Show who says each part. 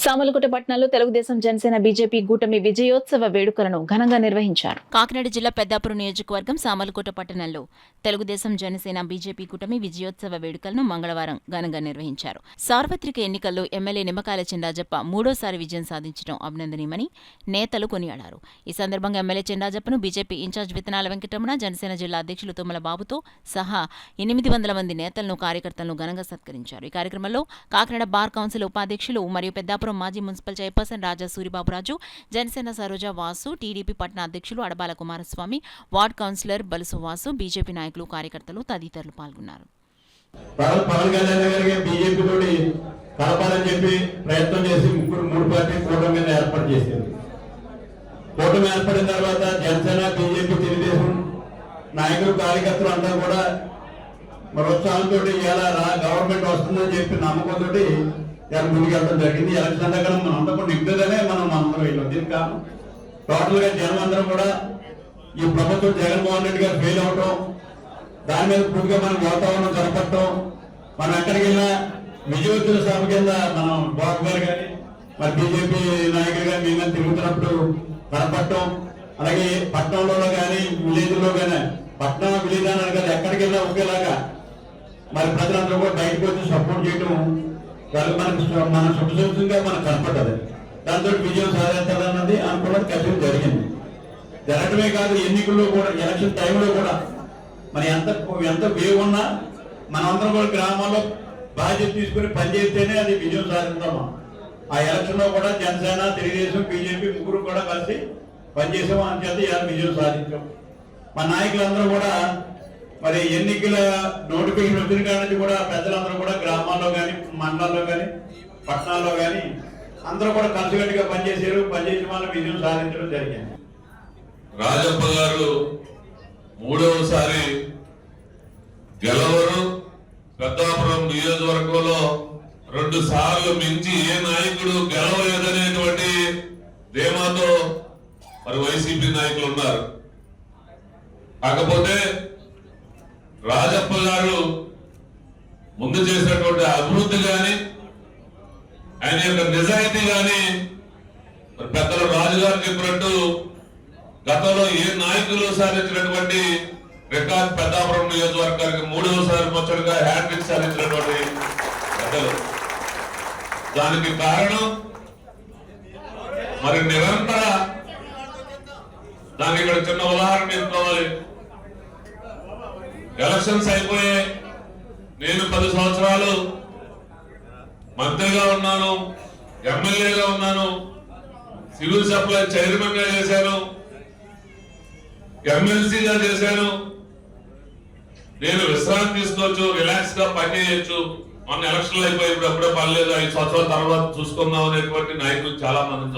Speaker 1: సామలకోట పట్టణంలో తెలుగుదేశం జనసేన బీజేపీ కూటమి విజయోత్సవ వేడుకలను ఘనంగా నిర్వహించారు. కాకినాడ జిల్లా పెద్దాపురం నియోజకవర్గం సామలకోట పట్టణంలో తెలుగుదేశం జనసేన బీజేపీ కూటమి విజయోత్సవ వేడుకలను మంగళవారం ఘనంగా నిర్వహించారు. సార్వత్రిక ఎన్నికల్లో ఎమ్మెల్యే నిమ్మకాయల చినరాజప్ప మూడోసారి విజయం సాధించడం అభినందనీయమని నేతలు కొనియాడారు. ఈ సందర్భంగా ఎమ్మెల్యే చినరాజప్పను బీజేపీ ఇన్ఛార్జ్ విత్తనాల వెంకటరమణ, జనసేన జిల్లా అధ్యక్షులు తుమ్మల బాబుతో సహా 800 మంది నేతలను, కార్యకర్తలను ఘనంగా సత్కరించారు. ఈ కార్యక్రమంలో కాకినాడ బార్ కౌన్సిల్ ఉపాధ్యక్షులు మరియు పెద్దాపురం మాజీ municipal chairperson Raja Suribaburaju, Janasena Saroja Vasu, TDP పట్టణ అధ్యక్షులు Adabala Kumaraswamy, ward councillor Balusu Vasu, BJP నాయకులు, కార్యకర్తలు తదితరులు పాల్గొన్నారు.
Speaker 2: కూటమి ఏర్పడిన తర్వాత జనసేన బీజేపీ తెలుగుదేశం నాయకులు, కార్యకర్తలు అంతా కూడా ఉత్సాహంతో ఇలా గవర్నమెంట్ వస్తుందని చెప్పి నమ్మకంతో ముందుకెళ్ళడం జరిగింది. ఎలక్షన్ దగ్గర మనం అందకుండా నిండుదనే మనం అందరం వెళ్ళాం. దీనికి కారణం టోటల్ గా జనం అందరం కూడా ఈ ప్రభుత్వం జగన్మోహన్ రెడ్డి గారు ఫెయిల్ అవటం, దాని మీద పూర్తిగా మనకు వాతావరణం కనపడటం, మనం ఎక్కడికి వెళ్ళినా విజయోత్సవ సభ కింద మనం బాబు గారు కానీ మరి బీజేపీ నాయకులు కానీ మేము తిరుగుతున్నప్పుడు కనపడటం, అలాగే పట్టణంలో కానీ విలేజ్ లో కానీ, పట్టణం విలేజ్ అన్నారు కదా, ఎక్కడికి వెళ్ళినా ఒకేలాగా మరి ప్రజలందరూ కూడా బయటకు వచ్చి సపోర్ట్ చేయడం మన సుఖసంగా మనకు కనపడ్డది. దాంతో విజయం సాధించాలన్నది అనుకోవడం ఖచ్చితంగా జరిగింది. జరగడమే కాదు, ఎన్నికల్లో కూడా ఎలక్షన్ టైంలో కూడా మరి ఎంత వేవ్ ఉన్నా మనందరం కూడా గ్రామాల్లో బాధ్యత తీసుకుని పనిచేస్తేనే అది విజయం సాధిస్తామా. ఆ ఎలక్షన్ లో కూడా జనసేన, తెలుగుదేశం, బీజేపీ ముగ్గురు కూడా కలిసి పనిచేసాము. అని చేత ఇలా విజయం సాధించాం. మా నాయకులందరూ కూడా మరి ఎన్నికల నోటిఫికేషన్ వచ్చిన కాడి కూడా ప్రజలందరూ కూడా గ్రామాల్లో కానీ, మండలాల్లో కానీ, పట్టణాల్లో కానీ అందరూ కూడా కలిసికట్టుగా పనిచేసారు. పనిచేసిన వాళ్ళ విజయం సాధించడం జరిగింది.
Speaker 3: రాజప్ప గారు మూడవసారి గెలవరు. పెద్దాపురం నియోజకవర్గంలో 2 సార్లు మించి ఏ నాయకుడు గెలవలేదనేటువంటి ధీమాతో మరి వైసీపీ నాయకులు ఉన్నారు. కాకపోతే రాజప్ప గారు ముందు చేసినటువంటి అభివృద్ధి కానీ, ఆయన యొక్క నిజాయితీ కానీ పెద్దలు రాజుగారు చెప్పినట్టు గతంలో ఏ నాయకులు సాధించినటువంటి రికార్డ్ పెద్దాపురం నియోజకవర్గానికి 3వసారి ముచ్చటగా హ్యాట్రిక్ సాధించినటువంటి పెద్దలు. దానికి కారణం మరి నిరంతర దానికి ఇక్కడ చిన్న ఉదాహరణ తీసుకోవాలి. ఎలక్షన్స్ అయిపోయే నేను 10 సంవత్సరాలు మంత్రిగా ఉన్నాను, ఎమ్మెల్యేగా ఉన్నాను, సివిల్ సప్లై చైర్మన్ గా చేశాను, ఎమ్మెల్సీగా చేశాను. నేను విశ్రాంతి తీసుకోవచ్చు, రిలాక్స్ గా పని చేయొచ్చు. మొన్న ఎలక్షన్లు అయిపోయి అప్పుడే పర్లేదు, 5 సంవత్సరాల తర్వాత చూసుకుందాం అనేటువంటి నాయకులు చాలా మంది